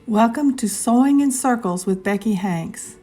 Welcome to Sewing in Circles with Becky Hanks.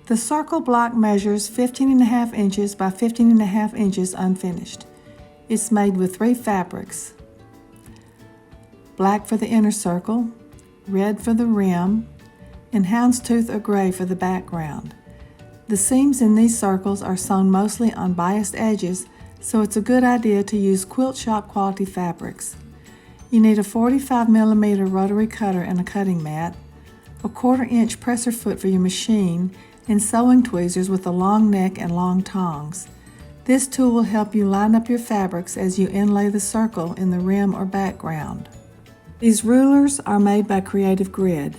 The circle block measures 15.5 inches by 15.5 inches unfinished. It's made with 3 fabrics: black for the inner circle, red for the rim, and houndstooth or gray for the background. The seams in these circles are sewn mostly on biased edges, so it's a good idea to use quilt shop quality fabrics. You need a 45mm rotary cutter and a cutting mat, a 1/4 inch presser foot for your machine, and sewing tweezers with a long neck and long tongs. This tool will help you line up your fabrics as you inlay the circle in the rim or background. These rulers are made by Creative Grid.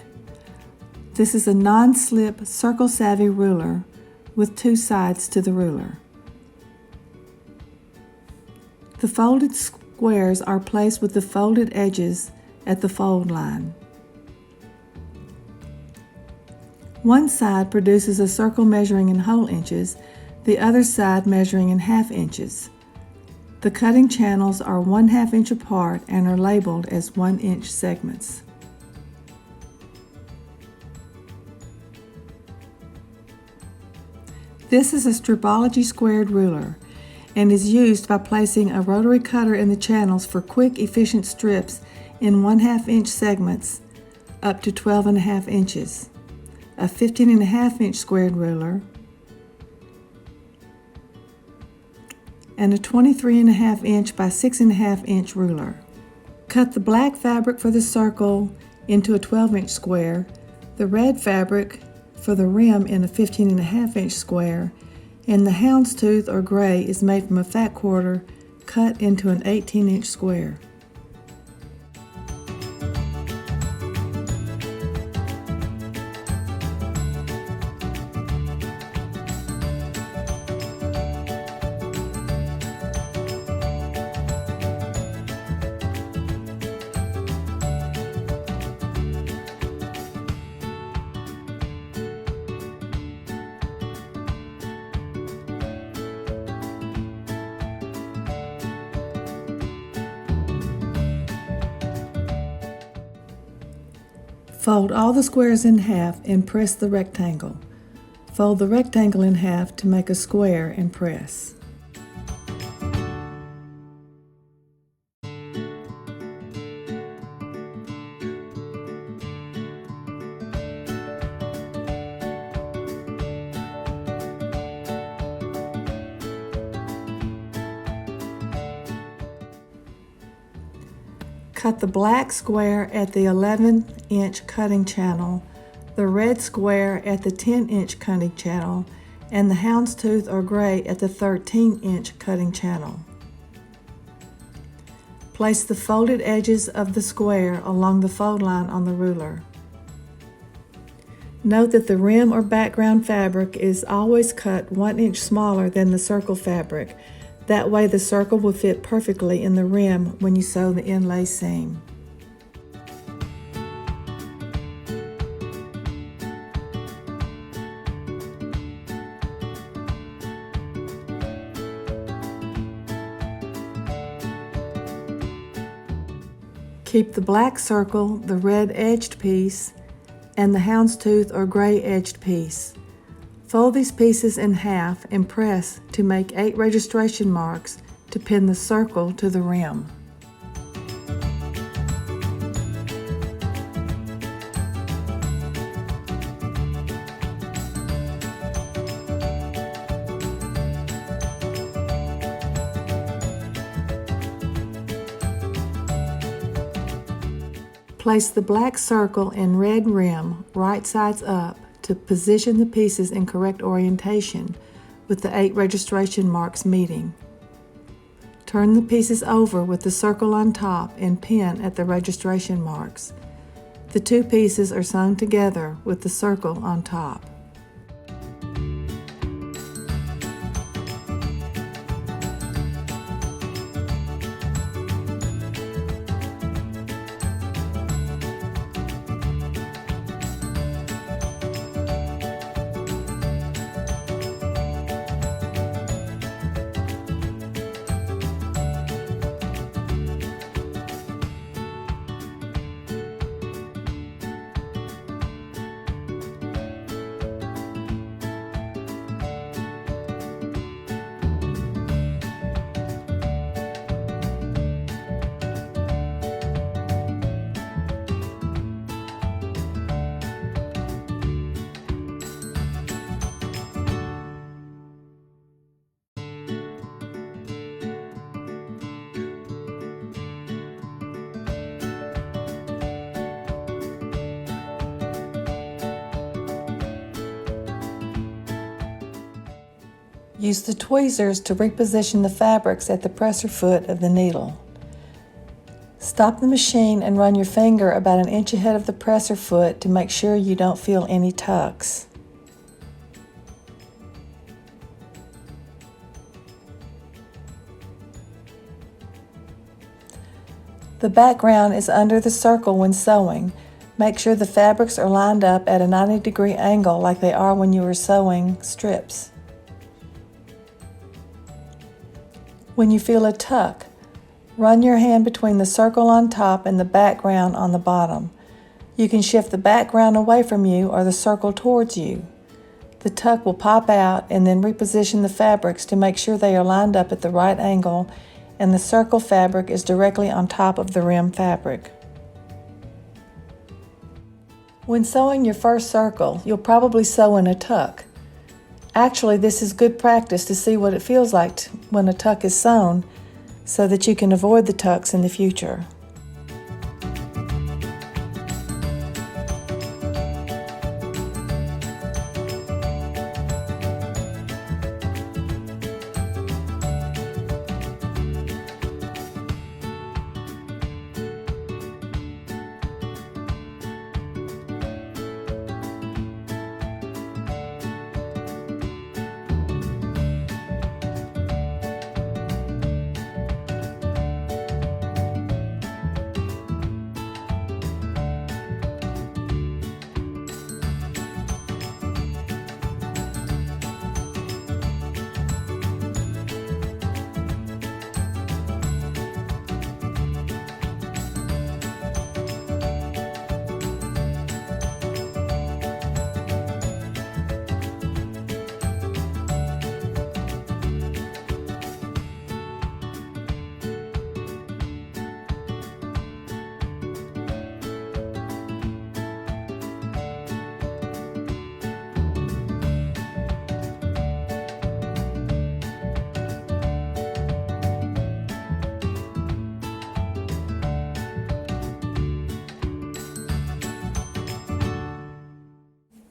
This is a non-slip Circle Savvy ruler with 2 sides to the ruler. The folded squares are placed with the folded edges at the fold line. One side produces a circle measuring in whole inches, the other side measuring in half inches. The cutting channels are 1/2 inch apart and are labeled as 1-inch segments. This is a Stripology squared ruler and is used by placing a rotary cutter in the channels for quick, efficient strips in 1/2 inch segments up to 12.5 inches. A 15.5 inch squared ruler, and a 23.5 inch by 6.5 inch ruler. Cut the black fabric for the circle into a 12-inch square, the red fabric for the rim in a 15.5 inch square, and the houndstooth or gray is made from a fat quarter cut into an 18-inch square. Fold all the squares in half and press the rectangle. Fold the rectangle in half to make a square and press. Cut the black square at the 11-inch cutting channel, the red square at the 10-inch cutting channel, and the houndstooth or gray at the 13-inch cutting channel. Place the folded edges of the square along the fold line on the ruler. Note that the rim or background fabric is always cut 1 inch smaller than the circle fabric. That way the circle will fit perfectly in the rim when you sew the inlay seam. Keep the black circle, the red edged piece, and the houndstooth or gray edged piece. Fold these pieces in half and press to make 8 registration marks to pin the circle to the rim. Place the black circle and red rim right sides up to position the pieces in correct orientation with the 8 registration marks meeting. Turn the pieces over with the circle on top and pin at the registration marks. The 2 pieces are sewn together with the circle on top. Use the tweezers to reposition the fabrics at the presser foot of the needle. Stop the machine and run your finger about an inch ahead of the presser foot to make sure you don't feel any tucks. The background is under the circle when sewing. Make sure the fabrics are lined up at a 90-degree angle like they are when you are sewing strips. When you feel a tuck, run your hand between the circle on top and the background on the bottom. You can shift the background away from you or the circle towards you. The tuck will pop out, and then reposition the fabrics to make sure they are lined up at the right angle and the circle fabric is directly on top of the rim fabric. When sewing your first circle, you'll probably sew in a tuck. Actually, this is good practice to see what it feels like when a tuck is sewn, so that you can avoid the tucks in the future.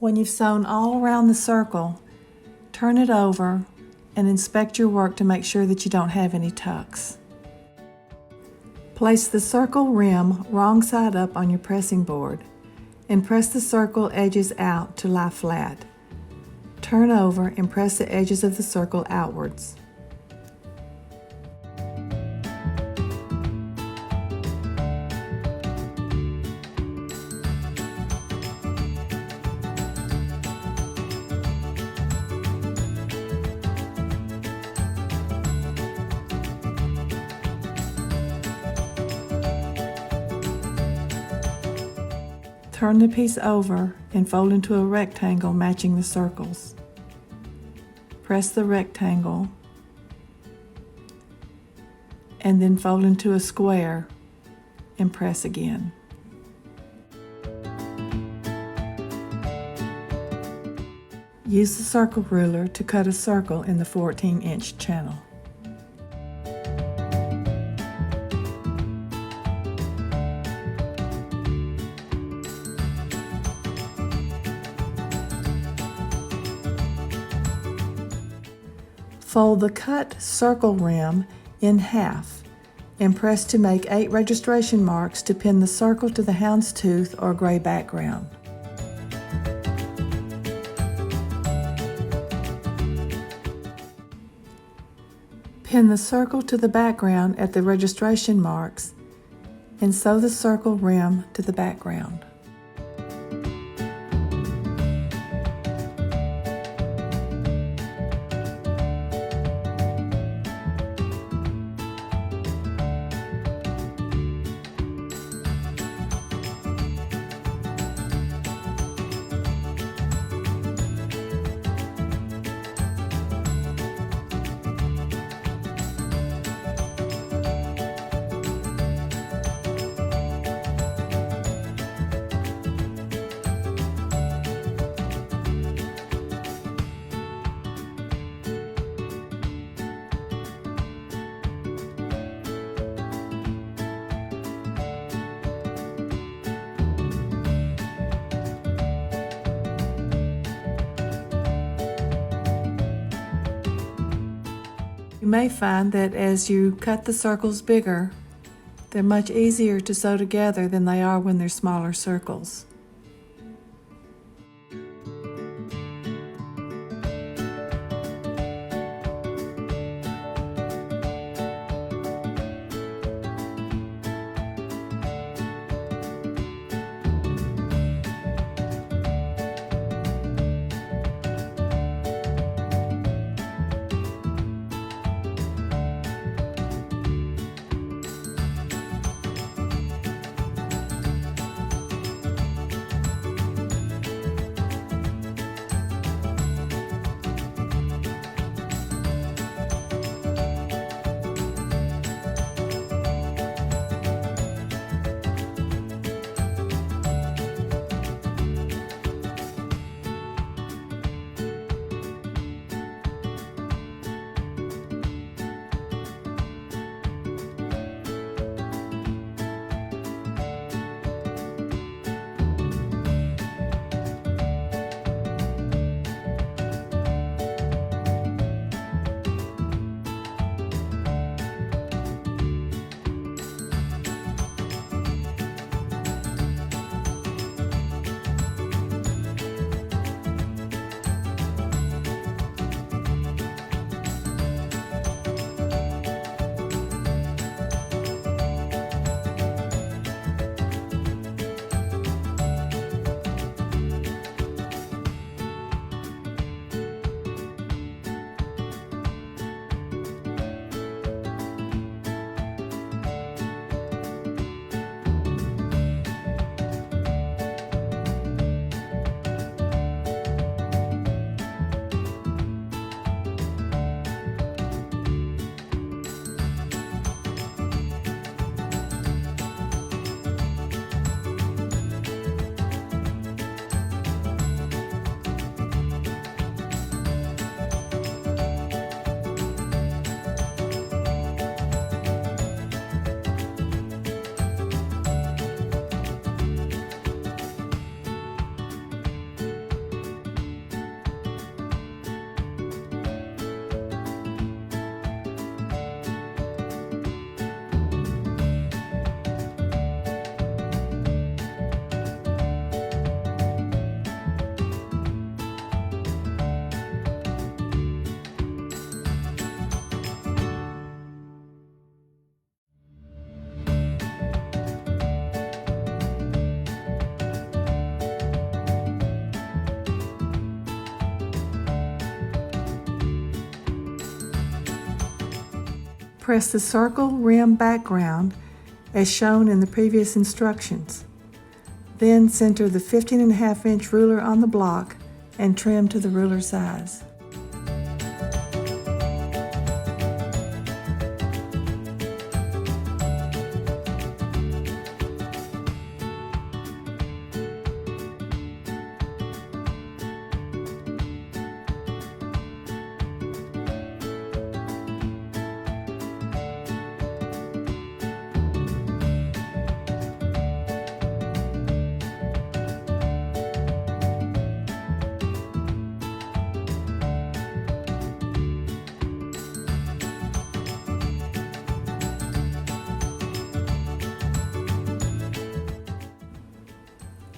When you've sewn all around the circle, turn it over and inspect your work to make sure that you don't have any tucks. Place the circle rim wrong side up on your pressing board and press the circle edges out to lie flat. Turn over and press the edges of the circle outwards. Turn the piece over and fold into a rectangle matching the circles. Press the rectangle and then fold into a square and press again. Use the circle ruler to cut a circle in the 14-inch channel. Fold the cut circle rim in half and press to make 8 registration marks to pin the circle to the houndstooth or gray background. Pin the circle to the background at the registration marks and sew the circle rim to the background. You may find that as you cut the circles bigger, they're much easier to sew together than they are when they're smaller circles. Press the circle rim background as shown in the previous instructions. Then center the 15.5-inch ruler on the block and trim to the ruler size.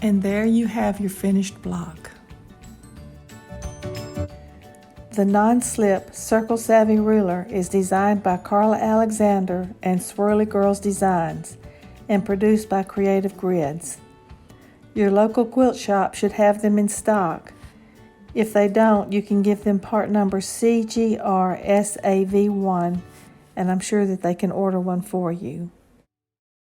And there you have your finished block. The non-slip Circle Savvy ruler is designed by Carla Alexander and Swirly Girls Designs and produced by Creative Grids. Your local quilt shop should have them in stock. If they don't, you can give them part number CGRSAV1 and I'm sure that they can order one for you.